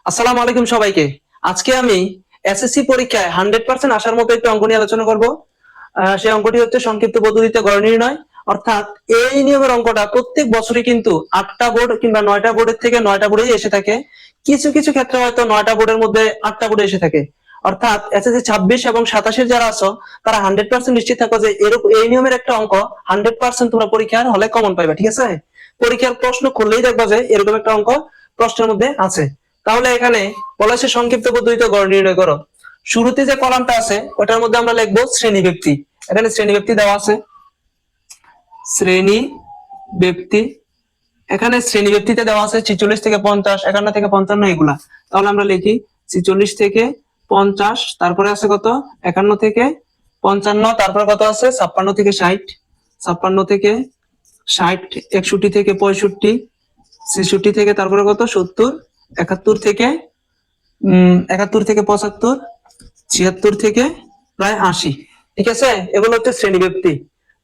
আসসালামু আলাইকুম সবাইকে। আজকে আমি এসএসসি পরীক্ষায় 100% আসার মতো একটা অঙ্ক নিয়ে আলোচনা করব। সেই অঙ্কটি হচ্ছে সংক্ষিপ্ত পদ্ধতিতে গড় নির্ণয়। অর্থাৎ এই নিয়মের অঙ্কটা প্রত্যেক বছরই কিন্তু 8টা বোর্ড কিংবা 9টা বোর্ডের থেকে 9টা বোর্ডেই এসে থাকে। কিছু কিছু ক্ষেত্রে হয়তো 9টা বোর্ডের মধ্যে 8টা বোর্ডে এসে থাকে। অর্থাৎ এসএসসি 26 এবং 27 যারা আছো তারা 100% নিশ্চিত থাকো যে এরকম এই নিয়মের একটা অঙ্ক 100% তোমরা পরীক্ষার হলে কমন পাইবা। ঠিক আছে? পরীক্ষার প্রশ্ন খুললেই দেখবা যে এরকম একটা অঙ্ক প্রশ্নের মধ্যে আছে। তাহলে এখানে বলা হচ্ছে সংক্ষিপ্ত পদ্ধতিতে গড় নির্ণয় করো। শুরুতে যে কলামটা আছে ওটার মধ্যে আমরা লিখবো শ্রেণী ব্যক্তি। এখানে শ্রেণী ব্যক্তি দেওয়া আছে, শ্রেণী ব্যক্তি। এখানে শ্রেণী ব্যক্তিতে দেওয়া আছে 46 থেকে 50, 51 থেকে 55 এগুলা। তাহলে আমরা লিখি 46 থেকে 50, তারপরে আছে কত 51 থেকে 55, তারপরে কত আছে 56 থেকে 60, 56 থেকে 60, 61 থেকে 65, 66 থেকে তারপরে কত 70, 71 থেকে 75, 76 থেকে প্রায় 80। ঠিক আছে? এগুলো হচ্ছে শ্রেণী ব্যক্তি।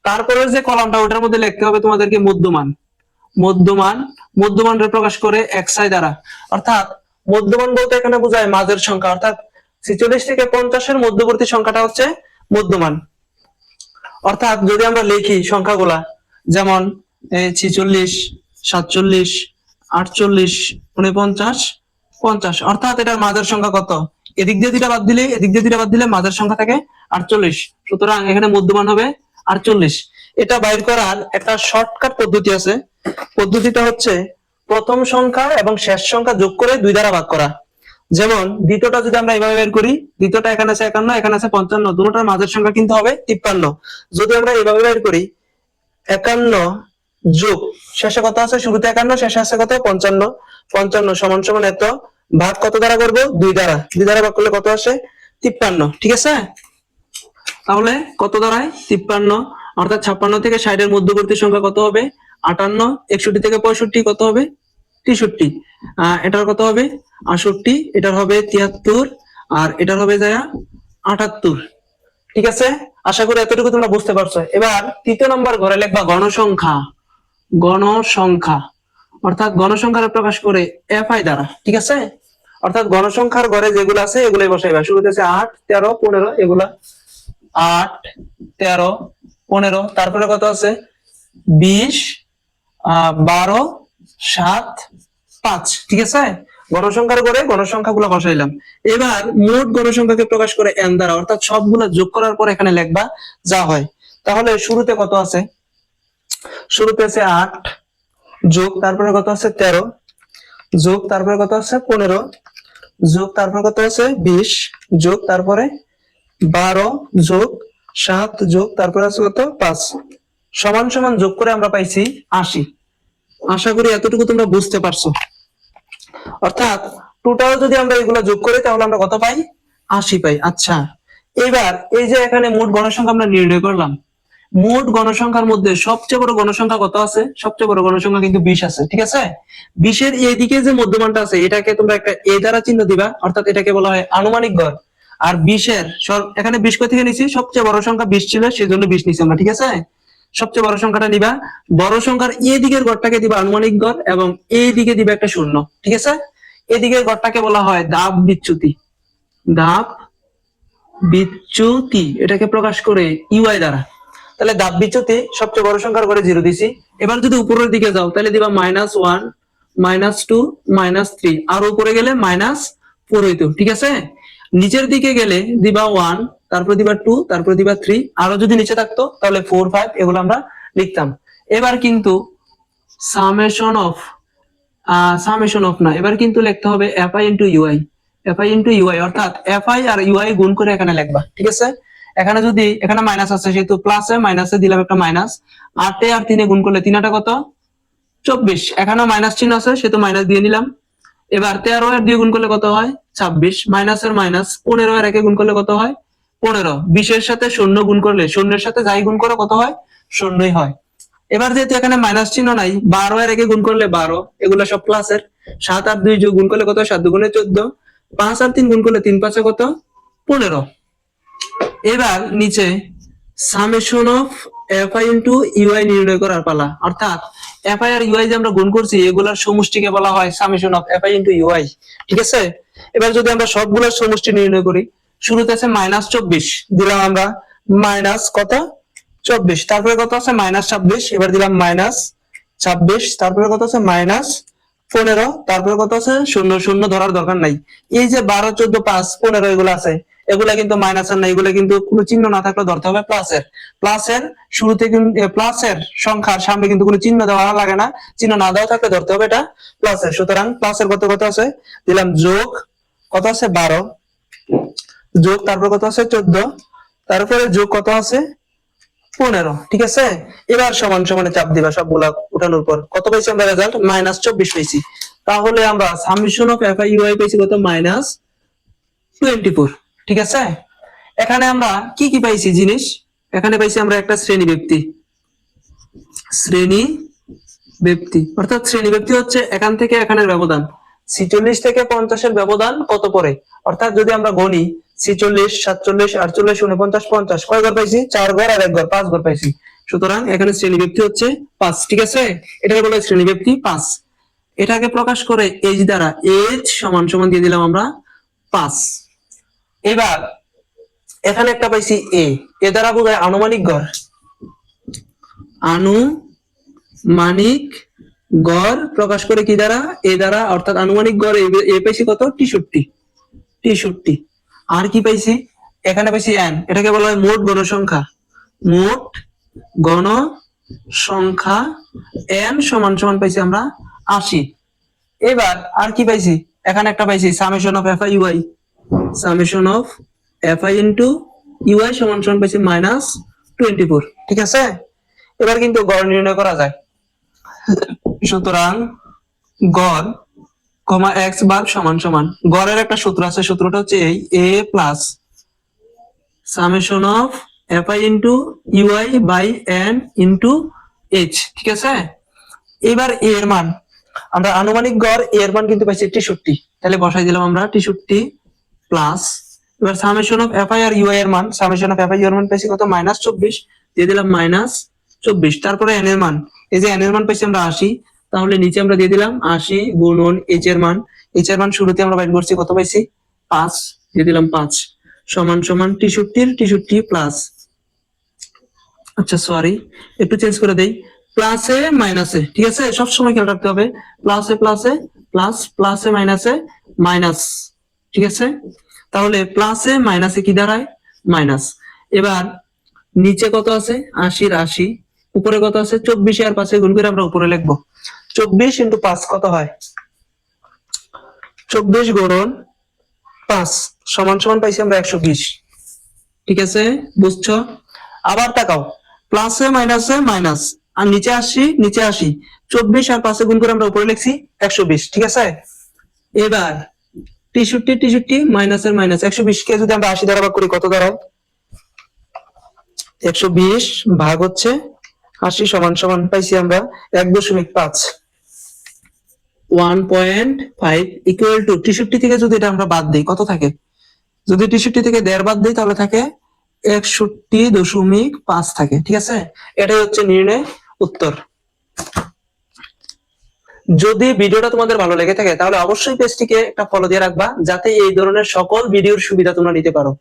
তারপরের যে কলামটা ওটার মধ্যে লিখতে হবে তোমাদেরকে মধ্যমান। মধ্যমান, মধ্যমানরে প্রকাশ করে xi দ্বারা। অর্থাৎ মধ্যমান বলতে এখানে বোঝায় মাঝের সংখ্যা। অর্থাৎ 46 থেকে 50 এর মধ্যবর্তী সংখ্যাটা হচ্ছে মধ্যমান। অর্থাৎ যদি আমরা লিখি সংখ্যাগুলা, যেমন 46, 47, 48, 49, 50, অর্থাৎ এটার মাঝের সংখ্যা কত? এদিক দিয়ে দুইটা বাদ দিলে এদিক দিয়ে দুইটা বাদ দিলে মাঝের সংখ্যা থাকে 48। সুতরাং এখানে মধ্যমান হবে 48। এটা বাইর করার একটা শর্টকাট পদ্ধতি আছে। পদ্ধতিটা হচ্ছে প্রথম সংখ্যা এবং শেষ সংখ্যা যোগ করে 2 দ্বারা ভাগ করা। যেমন দ্বিতীয়টা যদি আমরা এইভাবে বের করি, দ্বিতীয়টা এখানে আছে 51, এখানে আছে 55, দুটোটার মাঝের সংখ্যা কিন্তু হবে 53। যদি আমরা এইভাবে বের করি 51 যোগ শেষে কত আছে, শুরুতে 51 শেষে আছে কত 55, 55 সমান সমান এত, ভাগ কত দ্বারা করব 2 দ্বারা, 2 দ্বারা ভাগ করলে কত আসে 53। ঠিক আছে? তাহলে কত দাঁড়ায় 53, অর্থাৎ 56 থেকে 60 এর মধ্যবর্তী সংখ্যা কত হবে 58, 61 থেকে 65 কত হবে 63, এটার কত হবে 68, এটার হবে 73, আর এটার হবে যায় 78। ঠিক আছে? আশা করি এতটুকু তোমরা বুঝতে পারছো। এবার তৃতীয় নম্বর ঘরে লিখবা গণসংখ্যা। গণসংখ্যা অর্থাৎ গণসংখ্যার প্রকাশ করে এফআই দ্বারা। ঠিক আছে? অর্থাৎ গণসংখ্যার ঘরে যেগুলো আছে এগুলাই বসাইবা। শুরুতে আছে 8, 13, 15 এগুলা। 8, 13, 15, তারপরে কত আছে 20, 12, 7, 5। ঠিক আছে? গণসংখ্যার ঘরে গণসংখ্যাগুলো বসাইলাম। এবার মোট গণসংখ্যাকে প্রকাশ করে n দ্বারা, অর্থাৎ সবগুলো যোগ করার পর এখানে লিখবা যা হয়। তাহলে শুরুতে কত আছে, শুরুতে আছে 8 যোগ তারপরে কত আছে 13 যোগ তারপরে কত আছে 15 যোগ তারপরে কত আছে 20 যোগ তারপরে 12 যোগ 7 যোগ তারপরে আছে কত 5 সমান সমান যোগ করে আমরা পাইছি 80। আশা করি এতটুকু তোমরা বুঝতে পারছো। অর্থাৎ টোটাল যদি আমরা এগুলা যোগ করি তাহলে আমরা কত পাই 80 পাই। আচ্ছা, এবার এই যে এখানে মোট গণসংখ্যা আমরা নির্ণয় করলাম, মোট গণসংখ্যার মধ্যে সবচেয়ে বড় গণসংখ্যা কত আছে? সবচেয়ে বড় গণসংখ্যা কিন্তু 20 আছে। ঠিক আছে? 20 এর এইদিকে যে মধ্যমানটা আছে এটাকে তোমরা একটা এ দ্বারা চিহ্ন দিবা, অর্থাৎ এটাকে বলা হয় আনুমানিক গড়। আর 20 এর এখানে 20 কই থেকে নিছি, সবচেয়ে বড় সংখ্যা 20 ছিল সেজন্য 20 নিছি আমরা। ঠিক আছে? সবচেয়ে বড় সংখ্যাটা নিবা, বড় সংখ্যার এই দিকের গড়টাকে দিবা আনুমানিক গড় এবং এই দিকে দিবা একটা শূন্য। ঠিক আছে? এদিকের গড়টাকে বলা হয় ধাপ বিচ্যুতি। ধাপ বিচ্যুতি এটাকে প্রকাশ করে ইউআই দ্বারা। তাহলে ধাপ বিচ্যুতি সবচেয়ে বড় সংখ্যার ঘরে 0 দিছি। এবার যদি উপরের দিকে যাও তাহলে দিবা -1, -2, -3, আর উপরে গেলে -4 হইতো। ঠিক আছে? নিচের দিকে গেলে দিবা 1, তারপর দিবা 2, তারপর দিবা 3, আরো যদি নিচে থাকতো তাহলে 4, 5 এগুলো আমরা লিখতাম। এবার কিন্তু সামেশন অফ না, এবার কিন্তু লিখতে হবে fi into u i. fi into u i অর্থাৎ fi আর ইউআই গুণ করে এখানে লিখবা। ঠিক আছে? এখানে যদি এখানে মাইনাস আছে সেহেতু প্লাসে মাইনাসে দিলাম একটা মাইনাস। 8 এ আর 3 এ গুণ করলে 3 8 কত 24, এখানেও মাইনাস চিহ্ন আছে সেহেতু মাইনাস দিয়ে নিলাম। এবার 13 এর 2 গুণ করলে কত হয় 26, মাইনাসের মাইনাস। 15 এর 1 এ গুণ করলে কত হয় 15, 20 এর সাথে 0 গুণ করলে 0 এর সাথে যাই গুণ করো কত হয় 0ই হয়। এবার যেহেতু এখানে মাইনাস চিহ্ন নাই, 12 এর 1 এ গুণ করলে 12, এগুলো সব প্লাসের। 7 আর 2 যোগ গুণ করলে কত 7 2 গুণে 14, 5 আর 3 গুণ করলে 3 5 এ কত 15। এবার নিচে summation of f i into u i নির্ণয় করার পালা। অর্থাৎ এফআই আর ইউআই যে আমরা গুণ করছি এগুলার সমষ্টিকে বলা হয় summation of f i into u i. ঠিক আছে, এবার যদি আমরা সবগুলোর সমষ্টি নির্ণয় করি, শুরুতে আছে -24 দিলাম আমরা, মাইনাস কত 24, তারপরে কত আছে -26, এবার দিলাম -26, তারপরে কত আছে -15, তারপরে কত আছে 0 0 ধরার দরকার নাই। এই যে 12 14 5 15 এগুলো আছে, এগুলা কিন্তু মাইনাসের না, এগুলা কিন্তু কোনো চিহ্ন না থাকলে ধরতে হবে প্লাসের। প্লাসের শুরুতে কিন্তু প্লাসের সংখ্যার সামনে কিন্তু কোনো চিহ্ন দেওয়া লাগে না, চিহ্ন না দেওয়া থাকলে ধরতে হবে এটা প্লাসের। সুতরাং প্লাসের কত কত আছে দিলাম, যোগ কত আছে 12, যোগ তারপর কত আছে 14, তারপরে যোগ কত আছে 15। ঠিক আছে, এবার সমান সমানে চাপ দিবা সবগুলা উঠানোর পর। কত পাইছি আমরা রেজাল্ট? -24 পাইছি। তাহলে আমরা summation of F I U I পাইছি কত? -24। ঠিক আছে, এখানে আমরা কি কি পাইছি জিনিস? এখানে পাইছি আমরা একটা শ্রেণী ব্যক্তি, শ্রেণী ব্যক্তি অর্থাৎ শ্রেণী ব্যক্তি হচ্ছে এখান থেকে এখানের ব্যবধান। 46 থেকে 50 এর ব্যবধান কত পরে? অর্থাৎ যদি আমরা গণি 46 47 48 49 50, কয় ঘর পাইছি? 4 ঘর আর 1 ঘর, 5 ঘর পাইছি। সুতরাং এখানে শ্রেণী ব্যক্তি হচ্ছে 5। ঠিক আছে, এটাকে বলা হয় শ্রেণী ব্যক্তি 5। এটাকে প্রকাশ করে এইচ দ্বারা, এইচ সমান সমান দিয়ে দিলাম আমরা 5। এবার এখানে একটা পাইছি এ, এ দ্বারা বোঝায় আনুমানিক গড়, আনুমানিক গড় প্রকাশ করে কি দ্বারা? এ দ্বারা, অর্থাৎ আনুমানিক গড় এ পাইছি কত? 63। আর কি পাইছি? এখানে পাইছি এন, এটাকে বলা হয় মোট গণসংখ্যা, মোট গণসংখ্যা এন সমান সমান পাইছি আমরা 80। এবার আর কি পাইছি? এখানে একটা পাইছি summation of f i u i, summation of f i into u i সমান সমান পাইছি -24। ঠিক আছে, এবার কিন্তু গড় নির্ণয় করা যায়। সুতরাং গড় কমা এক্স বার সমান সমান, গড়ের একটা সূত্র আছে, সূত্রটা হচ্ছে এই a plus summation of f i into u i by n into h. ঠিক আছে, এবার এ এর মান আমরা আনুমানিক গড় এর মান কিন্তু পাইছি 63, তাহলে বসাই দিলাম আমরা 63 প্লাস, এবার সামেশন অফ এফআই আর ইউআই এর মান, সামেশন অফ এফআই এর মান পাইছি কত? -24, দিয়ে দিলাম -24, তারপরে এন এর মান, এই যে এন এর মান পাইছি আমরা 80, তাহলে নিচে আমরা দিয়ে দিলাম 80 গুণন এইচ এর মান, এইচ এর মান শুরুতে আমরা বাইর করছি কত পাইছি? 5, দিয়ে দিলাম 5 সমান সমান 63 প্লাস, আচ্ছা সরি একটু চেঞ্জ করে দেই, প্লাসে মাইনাসে। ঠিক আছে, সব সময় খেয়াল রাখতে হবে, প্লাসে প্লাসে প্লাস, প্লাসে মাইনাসে মাইনাস। ঠিক আছে, তাহলে প্লাসে মাইনাসে কি দাঁড়ায়? মাইনাস। এবার নিচে কত আছে? 80 এর 80, উপরে কত আছে? 24 আর 5 গুণ করে আমরা উপরে লিখবো। 24 ইনটু 5 কত হয়? 24 গুণন 5 সমান সমান পাইছি আমরা 120। ঠিক আছে, বুঝছো? আবার তাকাও, প্লাসে মাইনাসে মাইনাস, আর নিচে 80 নিচে 80, 24 আর 5 গুণ করে আমরা উপরে লিখছি 120। ঠিক আছে, এবার 63 মাইনাসের মাইনাস, 120 কে যদি আমরা 80 দ্বারা ভাগ করি কত দাঁড়ায়? 120 ভাগ হচ্ছে 80 সমান সমান পাইছি আমরা 1.5, 1.5 ইকুয়াল টু 63 থেকে যদি এটা আমরা বাদ দিই কত থাকে? যদি 63 থেকে 1.5 বাদ দিই তাহলে থাকে 61.5 থাকে। ঠিক আছে, এটাই হচ্ছে নির্ণয় উত্তর। যদি ভিডিওটা তোমাদের ভালো লেগে থাকে তাহলে অবশ্যই পেজটিকে একটা ফলো দিয়ে রাখবা, যাতে এই ধরনের সকল ভিডিওর সুবিধা তোমরা নিতে পারো।